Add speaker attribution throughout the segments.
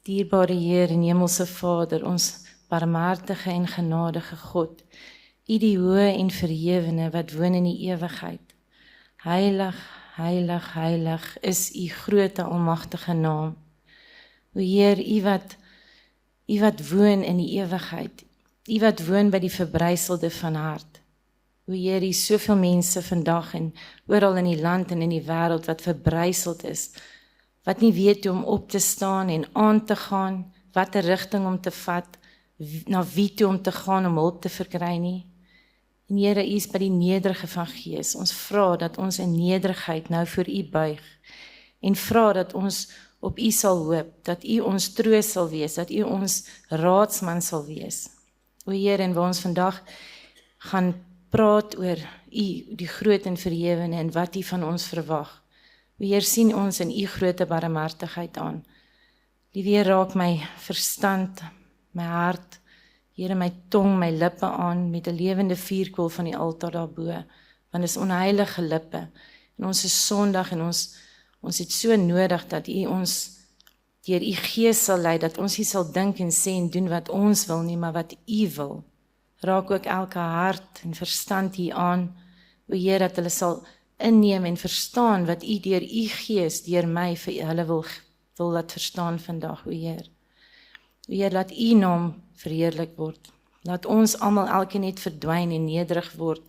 Speaker 1: Dierbare Heer en Hemelse Vader, ons barmhartige en genadige God, U die hoë en verhewene wat woon in die ewigheid. Heilig, heilig, heilig is U groot en almagtige naam. O Heer, U wat woon in die ewigheid, U wat woon by die verbryselde van hart. O Heer, hier is soveel mense vandag en oral in die land en in die wêreld wat verbryseld is, wat nie weet hoe om op te staan en aan te gaan, watter rigting om te vat, na wie toe om te gaan om hulp te verkry nie. En Here, U is by die nederige van gees. Ons vra dat ons in nederigheid nou voor U buig en vra dat ons op U sal hoop, dat U ons troos sal wees, dat U ons raadsman sal wees. O Heer, en waar ons vandag gaan praat oor U, die groot en verhewene en wat U van ons verwag. O Heer, sien ons in U groote barmhartigheid aan. Liewe Heer, raak my verstand, my hart, Here, my tong, my lippe aan met 'n lewende vuurkoel van die altaar daarbo, want is onheilige lippe en ons is sondig en ons het so nodig dat U ons deur U Gees sal lei, dat ons nie sal dink en sê en doen wat ons wil nie, maar wat U wil. Raak ook elke hart en verstand hier aan, o Heer, dat hulle sal inneem en verstaan wat U deur U Gees, deur my vir hulle wil laat verstaan vandag, o Heer. O Heer, laat U naam verheerlik word. Laat ons almal elkeen net verdwyn en nederig word.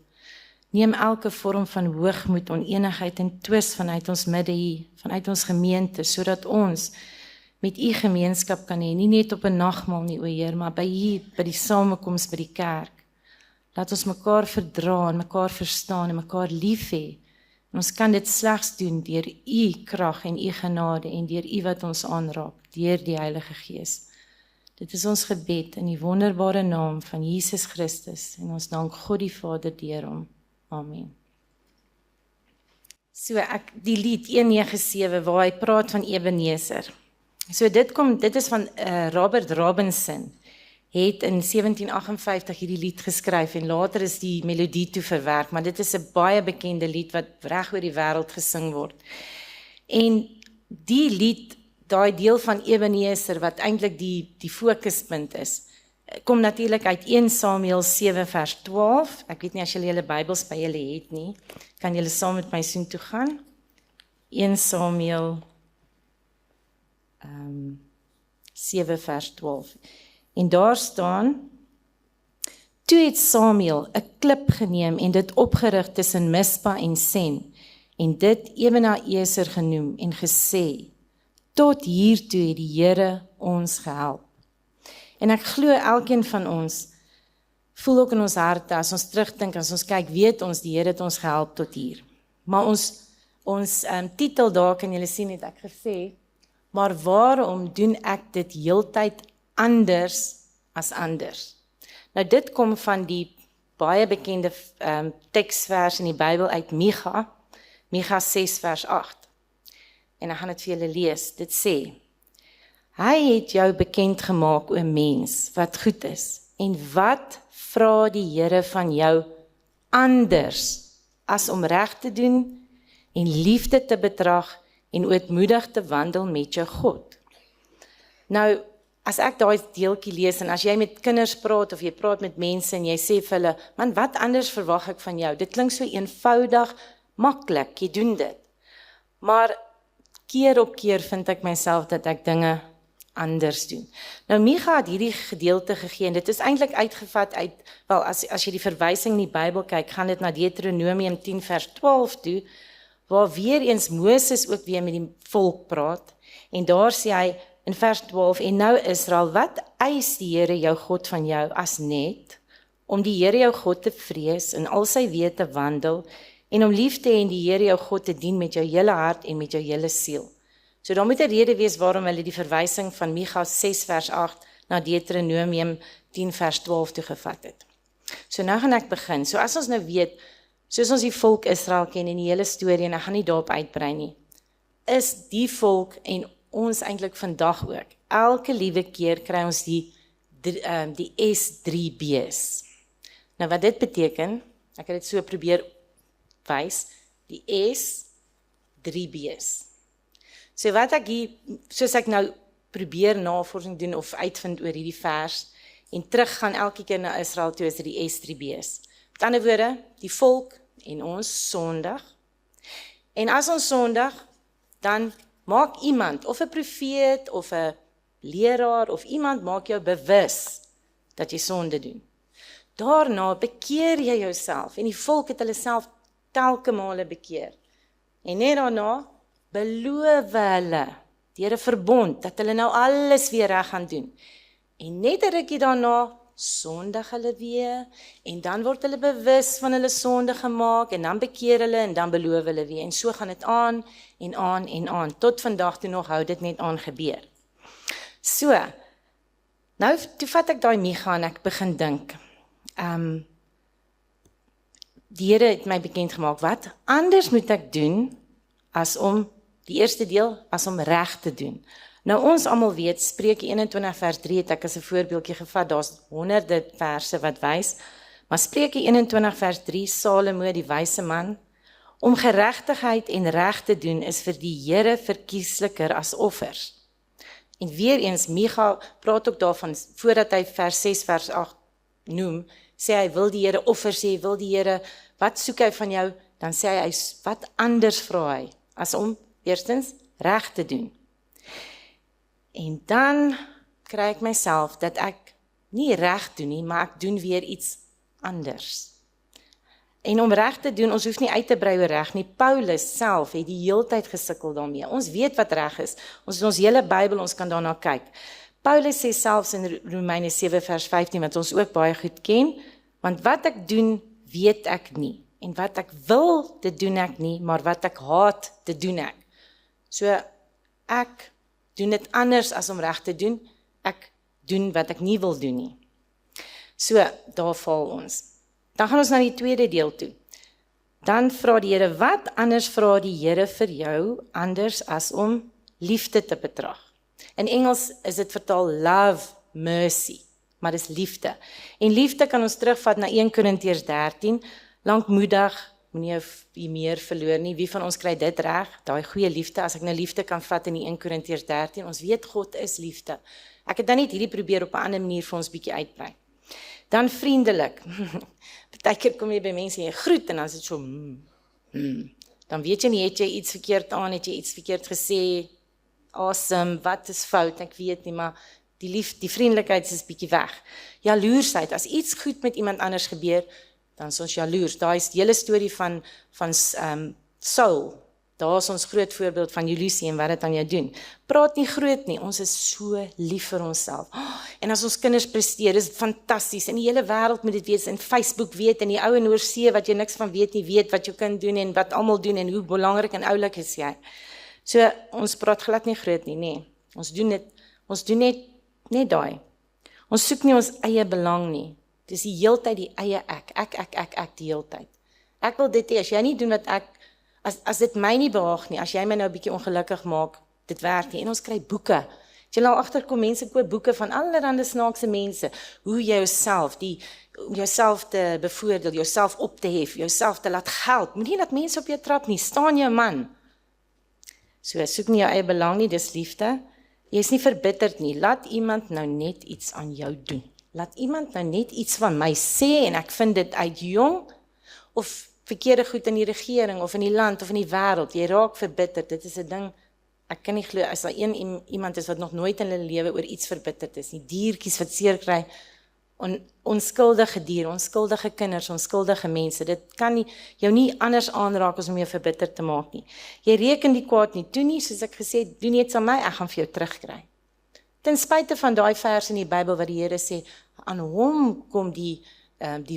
Speaker 1: Neem elke vorm van hoogmoed, onenigheid en twis vanuit ons midde hier, vanuit ons gemeente, sodat ons met U gemeenskap kan hê, nie net op 'n nagmaal nie, o Heer, maar by U, by die samekoms by die kerk. Laat ons mekaar verdra en mekaar verstaan en mekaar lief hê. En ons kan dit slegs doen deur U krag en U genade en deur U wat ons aanraak, deur die Heilige Gees. Dit is ons gebed in die wonderbare naam van Jesus Christus en ons dank God die Vader deur hom. Amen. So die lied 197 waar hy praat van Ebenezer. So dit is van Robert Robinson, het in 1758 hierdie lied geskryf en later is die melodie toe verwerk, maar dit is 'n baie bekende lied wat reg oor die wêreld gesing word. En die lied, daai deel van Ebenezer wat eintlik die fokuspunt is, kom natuurlik uit 1 Samuel 7 vers 12. Ek weet nie as julle julle Bybels by julle het nie, kan julle saam met my soontoe gaan. 1 Samuel 7 vers 12. En daar staan: Toe het Samuel 'n klip geneem en dit opgerig tussen Mispa en Sen, en dit Ebenezer genoem en gesê: Tot hiertoe het die Here ons gehelp. En ek glo elkeen van ons voel ook in ons harte, as ons terugdink, as ons kyk, weet ons die Here het ons gehelp tot hier. Maar ons titel daar kan julle sien, het ek gesê, maar waarom doen ek dit heeltyd anders as anders? Nou dit kom van die baie bekende teksvers in die Bybel uit Micha 6 vers 8. En ek gaan dit vir julle lees. Dit sê: Hy het jou bekend gemaak, o mens, wat goed is. En wat vra die Here van jou anders as om reg te doen en liefde te betrag en ootmoedig te wandel met jou God? Nou, as ek daai deeltjie lees en as jy met kinders praat of jy praat met mense en jy sê vir hulle, man, wat anders verwag ek van jou? Dit klink so eenvoudig, maklik, jy doen dit. Maar keer op keer vind ek myself dat ek dinge anders doen. Nou Micha het hierdie gedeelte gegee en dit is eintlik uitgevat uit, wel as jy die verwysing in die Bybel kyk, gaan dit na Deuteronomium 10 vers 12 toe, waar weer eens Moses ook weer met die volk praat, en daar sê hy in vers 12, en nou Israel, wat eis die Here jou God van jou as net, om die Here jou God te vrees, en al sy weë te wandel, en om lief te hê en die Here jou God te dien met jou hele hart en met jou hele siel. So daar moet 'n rede wees waarom hulle die verwysing van Micha 6 vers 8 na Deuteronomium 10 vers 12 toegevat het. So nou gaan ek begin. So as ons nou weet, soos ons die volk Israel ken en die hele storie, en ek gaan nie daarop uitbrei nie, is die volk en ons eintlik vandag ook. Elke liewe keer kry ons die S3B's. Nou wat dit beteken, ek het dit so probeer wys, die S3B's. So wat ek hier, soos ek nou probeer navorsing doen of uitvind oor hierdie vers en teruggaan elke keer na Israel toe as dit die Estribees. Met ander woorde, die volk en ons sondig. En as ons sondig, dan maak iemand, of 'n profeet, of 'n leraar, of iemand maak jou bewus dat jy sonde doen. Daarna bekeer jy jouself, en die volk het hulle self telke male bekeer. En net daarna beloof hulle, deur 'n verbond, dat hulle nou alles weer reg gaan doen. En net 'n rukkie daarna sondig hulle weer, en dan word hulle bewus van hulle sonde gemaak, en dan bekeer hulle, en dan beloof hulle weer. En so gaan dit aan, en aan, en aan. Tot vandag toe nog hou dit net aan gebeur. So, nou toe vat ek daai Micha en ek begin dink. Die Here het my bekend gemaak, wat anders moet ek doen, as om, die eerste deel, as om reg te doen. Nou ons almal weet, Spreuke 21 vers 3 het ek as 'n voorbeeldjie gevat, daar's honderde verse wat wys, maar Spreuke 21 vers 3, Salomo, die wyse man, om geregtigheid en reg te doen is vir die Here verkiesliker as offers. En weer eens, Micha praat ook daarvan, voordat hy vers 6 vers 8 noem, sê hy wil die Here offers hê, wil die Here, wat soek hy van jou? Dan sê hy, wat anders vra hy, as om eerstens reg te doen. En dan kry ek myself dat ek nie reg doen nie, maar ek doen weer iets anders. En om reg te doen, ons hoef nie uit te brei oor reg nie. Paulus self het die heeltyd gesukkel daarmee. Ons weet wat reg is. Ons hele Bybel, ons kan daarna kyk. Paulus sê selfs in Romeine 7 vers 15, wat ons ook baie goed ken, want wat ek doen, weet ek nie. En wat ek wil, dit doen ek nie, maar wat ek haat, dit doen ek. So, ek doen dit anders as om reg te doen. Ek doen wat ek nie wil doen nie. So, daar val ons. Dan gaan ons na die tweede deel toe. Dan vra die Here, wat anders vra die Here vir jou, anders as om liefde te betrag? In Engels is dit vertaal love, mercy, maar dis liefde. En liefde kan ons terugvat na 1 Korintiërs 13, lankmoedig, moenie jy meer verloor nie. Wie van ons kry dit reg? Daai goeie liefde, as ek nou liefde kan vat in die 1 Korintiërs 13, ons weet God is liefde. Ek het dan net hierdie probeer op 'n ander manier vir ons bietjie uitbrei. Dan vriendelik. Partykeer kom jy by mense en jy groet en dan is dit so, dan weet jy nie, het jy iets verkeerd aan, het jy iets verkeerd gesê, awesome, wat is fout, ek weet nie, maar die vriendelikheid is bietjie weg. Jaloersheid, as iets goed met iemand anders gebeur, dan is ons jaloers. Daar is die hele storie van Saul, daar is ons groot voorbeeld van jaloesie en wat dit aan jou doen. Praat nie groot nie, ons is so lief vir onsself. En as ons kinders presteer, is dit fantasties, en die hele wêreld moet dit weet, en Facebook weet, en die ou in oorsee wat jy niks van weet nie, weet wat jou kind doen, en wat almal doen, en hoe belangrik en oulik is jy. So, ons praat glad nie groot nie, nee. Ons doen net daai. Ons soek nie ons eie belang nie. Dis die heeltyd die eie ek die heeltyd. Ek wil dit hê, as jy nie doen wat ek, as dit my nie behaag nie, as jy my nou 'n bietjie ongelukkig maak, dit werk nie, en ons kry boeke. As jy nou agterkom, mense koop boeke van allerlei snaakse mense, hoe jy jouself te bevoordeel, jouself op te hef, jouself te laat geld, moet nie laat mense op jou trap nie, staan jou man. So, soek nie jou eie belang nie, dis liefde. Jy is nie verbitterd nie, laat iemand nou net iets aan jou doen. Laat iemand nou net iets van my sê, en ek vind dit uit jong, of verkeerde goed in die regering, of in die land, of in die wêreld, jy raak verbitterd, dit is 'n ding, ek kan nie glo, as daar iemand is wat nog nooit in hulle lewe oor iets verbitterd is, die diertjies wat seer kry, onskuldige diere, onskuldige kinders, onskuldige mense, dit kan nie, jou nie anders aanraak as om jou verbitterd te maak nie. Jy reken die kwaad nie toe nie, soos ek gesê het, doen iets aan my, ek gaan vir jou terugkry. Ten spyte van daai vers in die Bybel wat die Here sê, aan hom kom die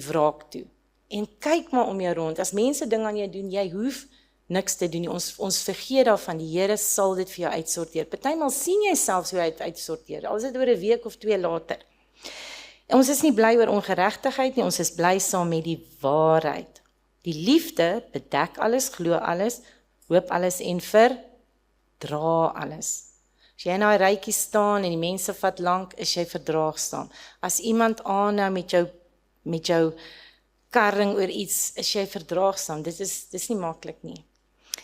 Speaker 1: wraak toe. En kyk maar om jou rond, as mense ding aan jou doen, jy hoef niks te doen nie, ons vergeet daarvan, die Here sal dit vir jou uitsorteer. Partymal sien jy selfs hoe hy dit uitsorteer, al is dit oor 'n week of 2 later. Ons is nie bly oor ongeregtigheid nie, ons is bly saam met die waarheid. Die liefde bedek alles, glo alles, hoop alles en verdra alles. As jy in daai rytjie staan en die mense vat lank, is jy verdraagsaam. As iemand aanhou met jou karring oor iets, is jy verdraagsaam. Dis nie maklik nie.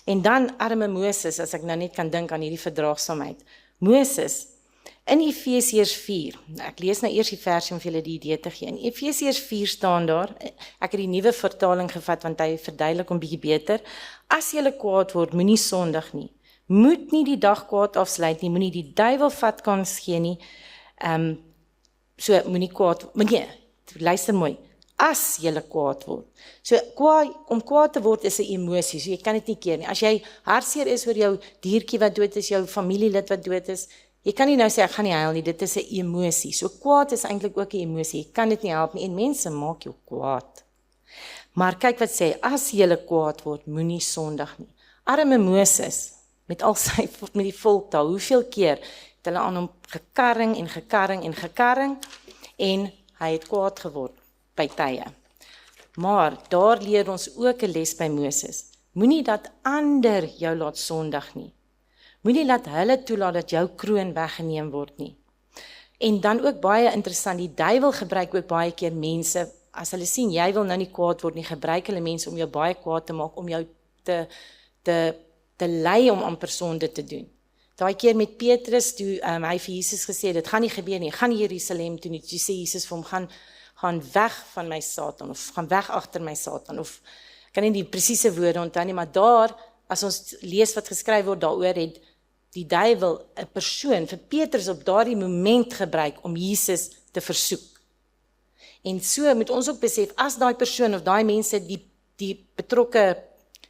Speaker 1: En dan arme Moses, as ek nou net kan dink aan hierdie verdraagsaamheid. Moses, In Efesiërs 4, ek lees nou eers die versie om vir julle die idee te gee. In Efesiërs 4 staan daar, ek het die nuwe vertaling gevat want hy verduidelik hom bietjie beter. As julle kwaad word, moenie sondig nie. Moet nie die dag kwaad afsluit nie, moenie die duiwel vat kans gee nie. So moenie kwaad, maar nee, luister mooi. As julle kwaad word. So om kwaad te word is 'n emosie, so jy kan dit nie keer nie. As jy hartseer is oor jou diertjie wat dood is, jou familielid wat dood is, jy kan nie nou sê ek gaan nie huil nie, dit is 'n emosie. So kwaad is eintlik ook 'n emosie. Jy kan dit nie help nie en mense maak jou kwaad. Maar kyk wat sê, as julle kwaad word, moenie sondig nie. Arme Moses met al sy met die volk daar, hoeveel keer het hulle aan hom gekarring en hy het kwaad geword by tye. Maar daar leer ons ook 'n les by Moses. Moenie dat ander jou laat sondig nie. Moenie laat hulle toelaat dat jou kroon weggeneem word nie. En dan ook baie interessant, die duiwel gebruik ook baie keer mense, as hulle sien, jy wil nou nie kwaad word nie, gebruik hulle mense om jou baie kwaad te maak, om jou te lei om amper sonde te doen. Daai keer met Petrus, toe hy vir Jesus gesê, dit gaan nie gebeur nie, gaan nie Jerusalem toe nie, toe sê Jesus vir hom, gaan weg van my Satan, of gaan weg agter my Satan, of ek kan nie die presiese woorde onthou nie, maar daar, as ons lees wat geskryf word daaroor, het die duiwel 'n persoon vir Petrus op daardie moment gebruik om Jesus te versoek. En so moet ons ook besef, as daai persoon of daai mense die betrokke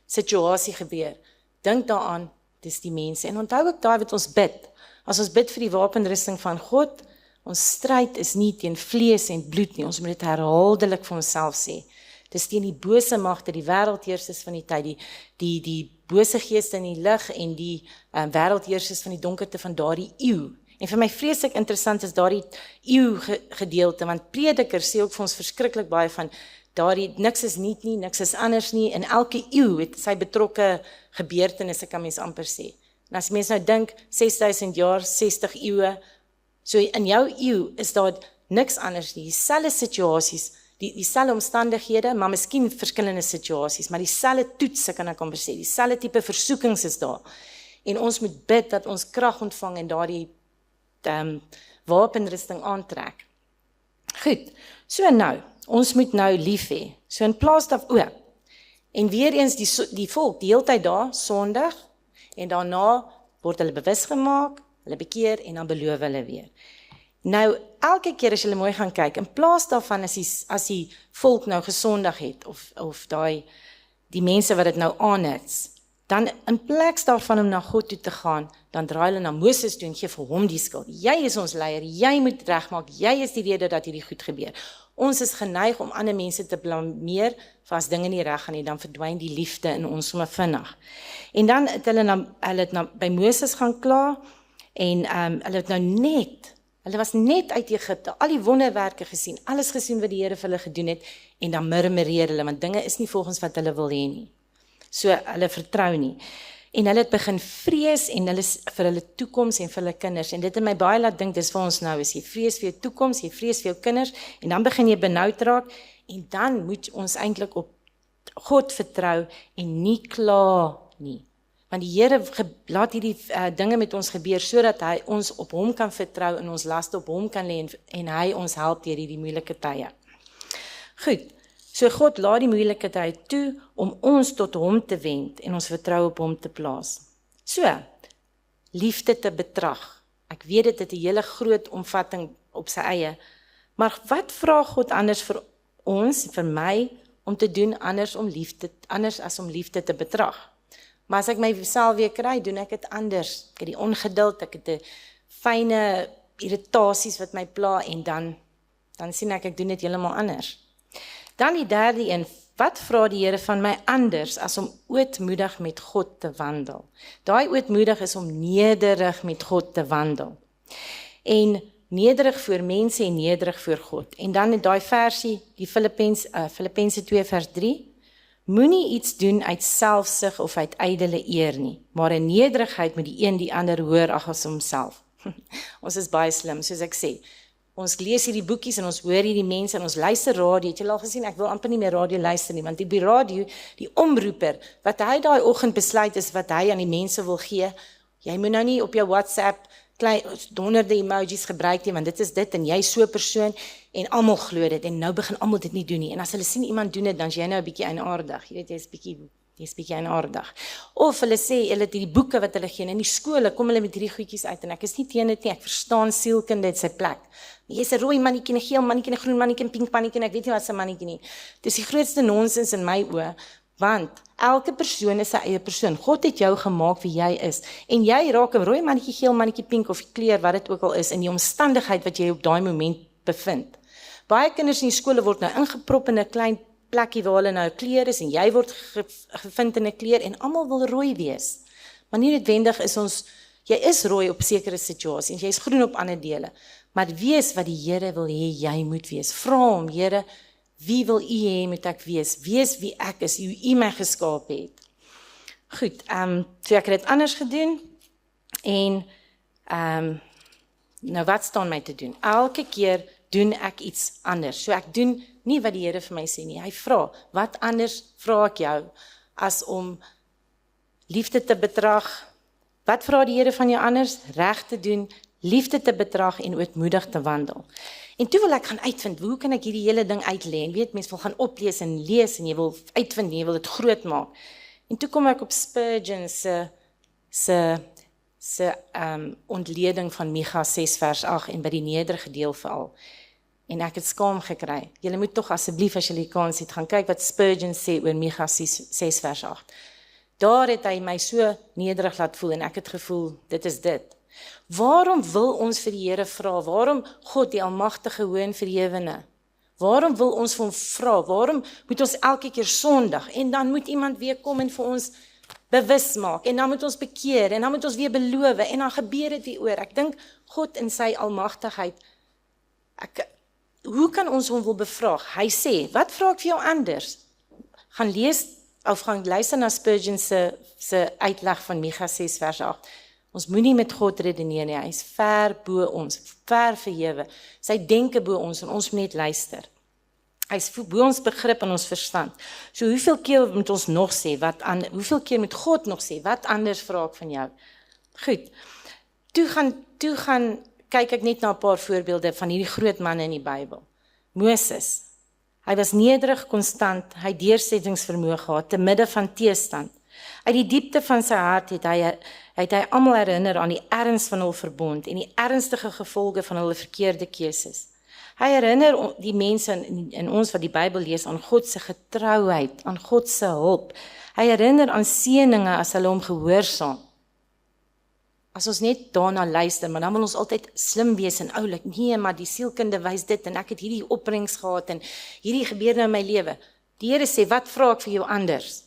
Speaker 1: situasie gebeur, dink daaraan, dis die mense. En onthou ook daai wat ons bid. As ons bid vir die wapenrusting van God, ons stryd is nie teen vlees en bloed nie, ons moet dit herhaaldelik vir onsself sê. Dis teen die bose magte, die wêreldheersers van die tyd, die bose geeste in die lig en die wêreldheersers van die donkerte van daardie eeu. En vir my vreeslik interessant is daardie eeu gedeelte, want Prediker sê ook vir ons verskriklik baie van daardie niks is nuut nie, niks is anders nie, en elke eeu het sy betrokke gebeurtenisse, kan mens amper sê. En as mens nou dink 6000 jaar, 60 eeue, so in jou eeu is daar niks anders nie, dieselfde situasies, dieselfde omstandighede, maar miskien verskillende situasies, maar dieselfde toetse kan ek amper sê, dieselfde tipe versoekings is daar. En ons moet bid dat ons krag ontvang en daardie wapenrusting aantrek. Goed, so nou, ons moet nou lief hê. So in plaas daarvan, en weer eens die volk, die hele tyd daar, sondig, en daarna word hulle bewus gemaak, hulle bekeer en dan beloof hulle weer. Nou, elke keer as jy mooi gaan kyk, in plaas daarvan as die volk nou gesondig het, of die mense wat dit nou aanhits, dan in plek daarvan om na God toe te gaan, dan draai hulle na Moses toe en gee vir hom die skuld. Jy is ons leier, jy moet regmaak, jy is die rede dat hierdie goed gebeur. Ons is geneig om ander mense te blameer, vir as dinge nie reg gaan nie, dan verdwyn die liefde in ons sommer vinnig. En dan het hulle by Moses gaan kla, en hulle was net uit Egipte, al die wonderwerke gesien, alles gesien wat die Here vir hulle gedoen het, en dan murmureer hulle, want dinge is nie volgens wat hulle wil hê nie. So hulle vertrou nie. En hulle het begin vrees en vir hulle toekoms en vir hulle kinders. En dit het my baie laat dink, dis vir ons nou, is jy vrees vir jou toekoms, jy vrees vir jou kinders, en dan begin jy benoud raak, en dan moet ons eintlik op God vertrou en nie kla nie. Want die Here laat hierdie dinge met ons gebeur, sodat hy ons op hom kan vertrou en ons laste op hom kan lê en hy ons help deur hierdie moeilike tye. Goed. So God laat die moeilike tyd toe om ons tot hom te wend en ons vertrou op hom te plaas. So, liefde te betrag. Ek weet dit het 'n hele groot omvatting op sy eie, maar wat vra God anders vir ons, vir my, om te doen anders as om liefde te betrag? Maar as ek myself weer kry, doen ek dit anders. Ek het die ongeduld, ek het die fyne irritasies wat my pla en dan sien ek doen dit heeltemal anders. Dan die derde een, wat vra die Here van my anders as om ootmoedig met God te wandel? Daai ootmoedig is om nederig met God te wandel. En nederig voor mense en nederig voor God. En dan in daai versie, die Filippense 2 vers 3, moenie iets doen uit selfsug of uit ydelle eer nie, maar in nederigheid moet die een die ander hoor as homself. Ons is baie slim, soos ek sê. Ons lees hierdie boekies en ons hoor hierdie mense en ons luister radio. Het julle al gesien, ek wil amper nie meer radio luister nie, want die radio, die omroeper, wat hy daai oggend besluit is wat hy aan die mense wil gee, jy moet nou nie op jou WhatsApp
Speaker 2: honderde emojis gebruik jy, want dit is dit, en jy so 'n persoon, en almal glo dit, en nou begin almal dit nie doen nie, en as hulle sien iemand doen dit, dan is jy nou 'n bietjie eienaardig, jy weet, jy's bietjie eienaardig. Of hulle sê, hulle het hierdie boeke wat hulle gee, en in die skole kom hulle met hierdie goedjies uit, en ek is nie teen dit nie, ek verstaan sielkunde het sy plek. Jy's 'n rooi mannetjie, 'n geel mannetjie, 'n groen mannetjie, 'n pink mannetjie, ek weet nie wat se mannetjie nie. Dis die grootste nonsens in my oë, want elke persoon is sy eie persoon. God het jou gemaak wie jy is, en jy raak 'n rooi mannetjie, geel mannetjie, pink of kleur wat dit ook al is, in die omstandigheid wat jy op daai moment bevind. Baie kinders in die skole word nou ingeprop in 'n klein plekkie waar hulle nou 'n kleur is, en jy word gevind in 'n kleur, en almal wil rooi wees. Maar nie noodwendig is jy is rooi op sekere situasies, jy is groen op ander dele, maar wees wat die Here wil hê jy moet wees. Vra hom, Here, wie wil u hê moet ek wees? Wees wie ek is, hoe u my geskaap het. Goed, so ek het dit anders gedoen, en nou wat staan my te doen? Elke keer doen ek iets anders. So ek doen nie wat die Here vir my sê nie. Hy vra, wat anders vra ek jou, as om liefde te betrag? Wat vra die Here van jou anders? Reg te doen, liefde te betrag en ootmoedig te wandel. En toe wil ek gaan uitvind, hoe kan ek hierdie hele ding uitlê? En weet, mense wil gaan oplees en lees, en jy wil uitvind, en jy wil dit groot maak. En toe kom ek op Spurgeon se ontleding van Micha 6 vers 8, en by die nederige deel veral. En ek het skaam gekry. Julle moet tog asseblief, as julle die kans het, gaan kyk wat Spurgeon sê oor Micha 6 vers 8. Daar het hy my so nederig laat voel, en ek het gevoel, dit is dit. Waarom wil ons vir die Here vra? Waarom God die almagtige hoë verhewene? Waarom wil ons vir hom vra? Waarom moet ons elke keer sondig, en dan moet iemand weer kom en vir ons bewus maak, en dan moet ons bekeer, en dan moet ons weer beloof, en dan gebeur dit weer oor. Ek dink God in sy almagtigheid, hoe kan ons hom wil bevraag? Hy sê, wat vra ek vir jou anders? Gaan lees, of gaan luister na Spurgeon se uitleg van Micha 6 vers 8. Ons moenie met God redeneer nie, hy is ver bo ons, ver verhewe. Sy denke bo ons, en ons moet net luister. Hy is bo ons begrip en ons verstand. So hoeveel keer moet ons nog sê, hoeveel keer moet God nog sê, wat anders vra ek van jou? Goed, toe gaan kyk ek net na 'n paar voorbeelde van hierdie groot manne in die Bybel. Moses, hy was nederig, konstant, hy het deursettingsvermoë gehad, te midde van teestand. Uit die diepte van sy hart het hy almal herinner aan die erns van hul verbond en die ernstige gevolge van hulle verkeerde keuses. Hy herinner die mense in ons wat die Bybel lees aan God se getrouheid, aan God se hulp. Hy herinner aan seëninge as hulle hom gehoorsaam. As ons net daarna luister, maar dan wil ons altyd slim wees en oulik. Nee, maar die sielkunde wys dit, en ek het hierdie opbrengs gehad, en hierdie gebeur nou in my lewe. Die Here sê, wat vra ek vir jou anders?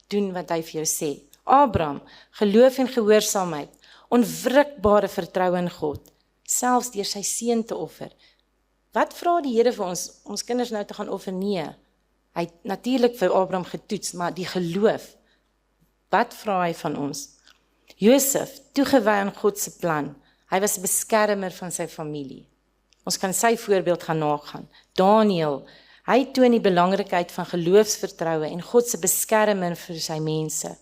Speaker 2: Doen wat hy vir jou sê. Abraham, geloof en gehoorsaamheid, onwrikbare vertroue in God, selfs deur sy seun te offer. Wat vra die Here vir ons kinders nou te gaan offer? Nee, hy het natuurlik vir Abraham getoets, maar die geloof, wat vra hy van ons? Josef, toegewy aan God se plan, hy was 'n beskermer van sy familie. Ons kan sy voorbeeld gaan nagaan. Daniël, hy toon die belangrikheid van geloofsvertroue en God se beskerming vir sy mense.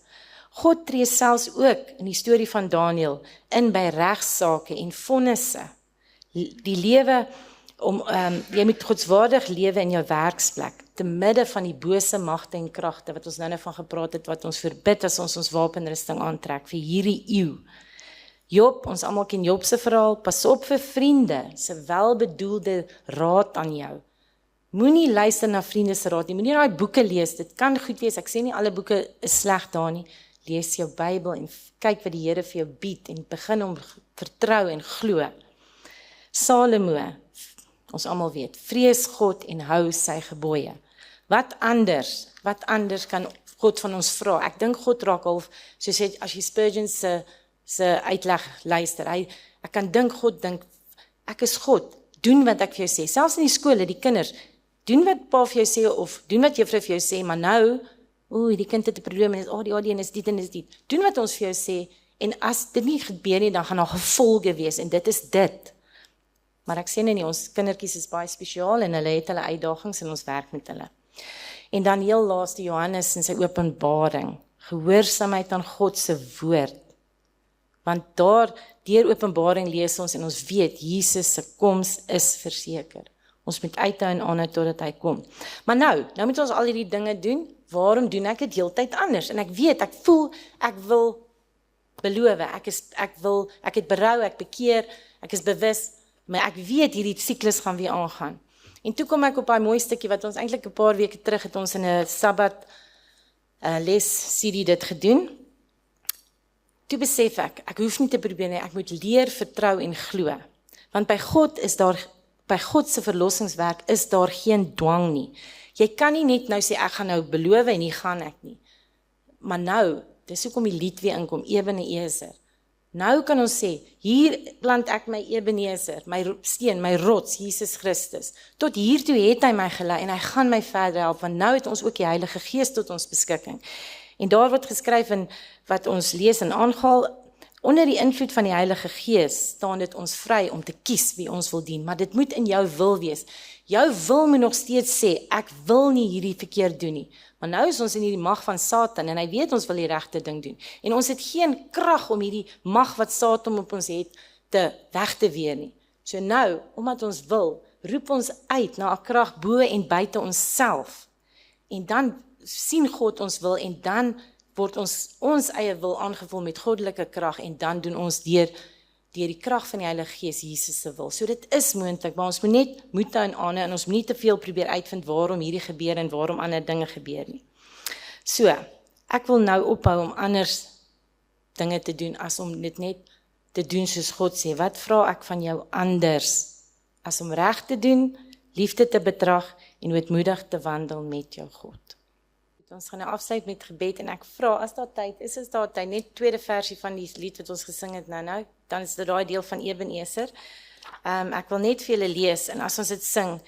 Speaker 2: God tree selfs ook in die storie van Daniël in by regsaake en vonnisse. Die lewe jy moet godswaardig lewe in jou werksplek, te midde van die bose magte en kragte wat ons nou van gepraat het, wat ons verbid as ons wapenrusting aantrek vir hierdie eeu. Job, ons almal ken Job se verhaal, pas op vir vriende se welbedoelde raad aan jou. Moenie luister na vriende se raad nie, moenie daai boeke lees, dit kan goed wees, ek sê nie alle boeke is sleg daar nie, lees jou Bybel en kyk wat die Here vir jou bied en begin hom vertrou en glo. Salomo, ons almal weet, vrees God en hou sy gebooie. Wat anders kan God van ons vra? Ek dink God raak half, soos as jy Spurgeon se uitleg luister, ek kan dink, God dink, ek is God, doen wat ek vir jou sê, selfs in die skole, die kinders, doen wat pa vir jou sê, of doen wat juffrou vir jou sê, maar nou, die kind het 'n probleem, en is ADHD, en is dit, doen wat ons vir jou sê, en as dit nie gebeur nie, dan gaan daar gevolge wees, en dit is dit. Maar ek sê nie, ons kindertjies is baie spesiaal, en hulle het hulle uitdagings, en ons werk met hulle. En dan heel laaste Johannes in sy openbaring, gehoorsaamheid aan God se woord. Want daar, deur Openbaring lees ons en ons weet, Jesus se koms is verseker. Ons moet uithou en aanhou totdat hy kom. Maar nou moet ons al hierdie dinge doen, waarom doen ek dit heeltyd anders? En ek weet, ek voel, ek wil beloof, ek het berou, ek bekeer, ek is bewus, maar ek weet hierdie siklus gaan weer aangaan. En toe kom ek op daai mooi stukkie wat ons eintlik 'n paar weke terug het ons in 'n Sabbat les CD dit gedoen. Toe besef ek hoef nie te probeer nie, ek moet leer vertrou en glo. Want by God se verlossingswerk is daar geen dwang nie. Jy kan nie net nou sê ek gaan nou beloof en nie gaan ek nie. Maar nou, dis hoekom die lied weer inkom, Ebenezer. Nou kan ons sê, hier plant ek my Ebenezer, my steen, my rots, Jesus Christus. Tot hiertoe het hy my gelei en hy gaan my verder help, want nou het ons ook die Heilige Gees tot ons beskikking. En daar word geskryf in wat ons lees en aangehaal, onder die invloed van die Heilige Gees staan dit ons vry om te kies wie ons wil dien, maar dit moet in jou wil wees. Jou wil moet nog steeds sê, ek wil nie hierdie verkeerd doen nie. Maar nou is ons in hierdie mag van Satan en hy weet ons wil die regte ding doen. En ons het geen krag om hierdie mag wat Satan op ons het te weg te weer nie. So nou, omdat ons wil, roep ons uit na 'n krag bo en buite onsself. En dan sien God ons wil en dan word ons eie wil aangevul met goddelike krag en dan doen ons deur die krag van die Heilige Gees Jesus se wil. So dit is moontlik, maar ons moet net moed hou en aanhou en ons moet nie te veel probeer uitvind waarom hierdie gebeur en waarom ander dinge gebeur nie. So, ek wil nou ophou om anders dinge te doen as om dit net te doen soos God sê. Wat vra ek van jou anders as om reg te doen, liefde te betrag en ootmoedig te wandel met jou God. Ons gaan nou afsluit met gebed en ek vra, as daar tyd is daar tyd, net tweede versie van die lied wat ons gesing het nou, dan is dit daai deel van Ebenezer. Ek wil net vir julle lees, en as ons dit sing,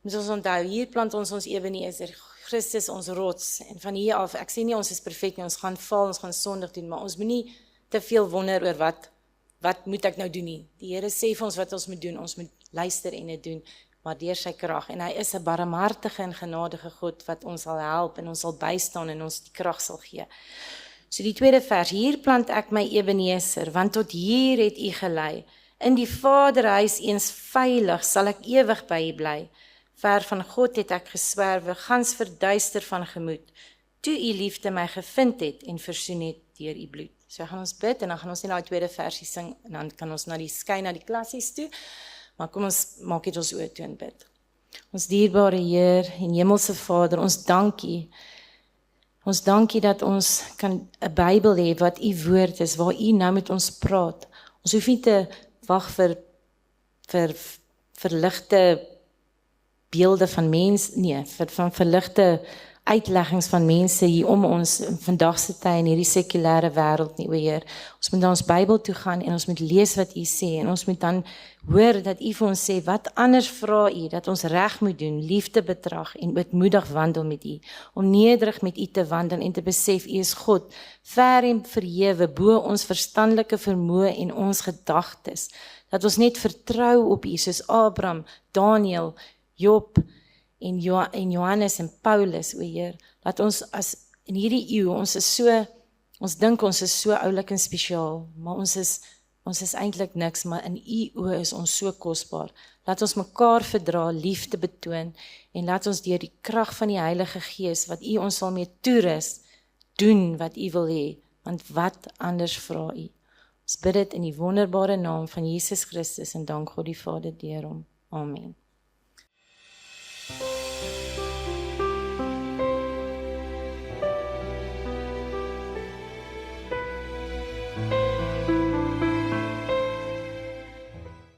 Speaker 2: moet ons onthou, hier plant ons Ebenezer, Christus ons rots, en van hier af, ek sê nie ons is perfek nie, ons gaan val, ons gaan sondig doen, maar ons moet nie te veel wonder oor wat moet ek nou doen nie. Die Here sê vir ons wat ons moet luister en dit doen, maar deur sy krag, en hy is 'n barmhartige en genadige God, wat ons sal help, en ons sal bystaan, en ons die krag sal gee. So die tweede vers, hier plant ek my Ebenezer, want tot hier het u gelei, in die Vaderhuis eens veilig, sal ek ewig by u bly, ver van God het ek geswerwe, gans verduister van gemoed, toe u liefde my gevind het, en versoen het deur u bloed. So gaan ons bid, en dan gaan ons nie na die tweede versie sing, en dan kan ons skyn na die klassies toe, maar kom ons maak dit ons oë toe en bid. Ons dierbare Heer en Hemelse Vader, ons dankie. Ons dankie dat ons kan 'n Bybel hê wat u woord is, waar u nou met ons praat. Ons hoef nie te wag vir verligte beelde van mens, nee, van verligte uitleggings van mense hier om ons in vandag se tyd in hierdie sekulêre wêreld nie, o Heer. Ons moet na ons Bybel toe gaan en ons moet lees wat u sê en ons moet dan hoor dat u vir ons sê, wat anders vra u, dat ons reg moet doen, liefde betrag en ootmoedig wandel met u, om nederig met u te wandel en te besef, u is God, ver en verhewe, bo ons verstandelike vermoë en ons gedagtes, dat ons net vertrou op u, soos Abraham, Daniel, Job, en Johannes en Paulus, o Heer, dat ons as in hierdie eeu, ons dink ons is so oulik en spesiaal, maar ons is eintlik niks, maar in u oë is ons so kosbaar. Laat ons mekaar verdra, liefde betoon, en laat ons deur die krag van die Heilige Gees, wat u ons sal mee toerus, doen wat u wil hê, want wat anders vra u. Ons bid dit in die wonderbare naam van Jesus Christus, en dank God die Vader deur hom. Amen.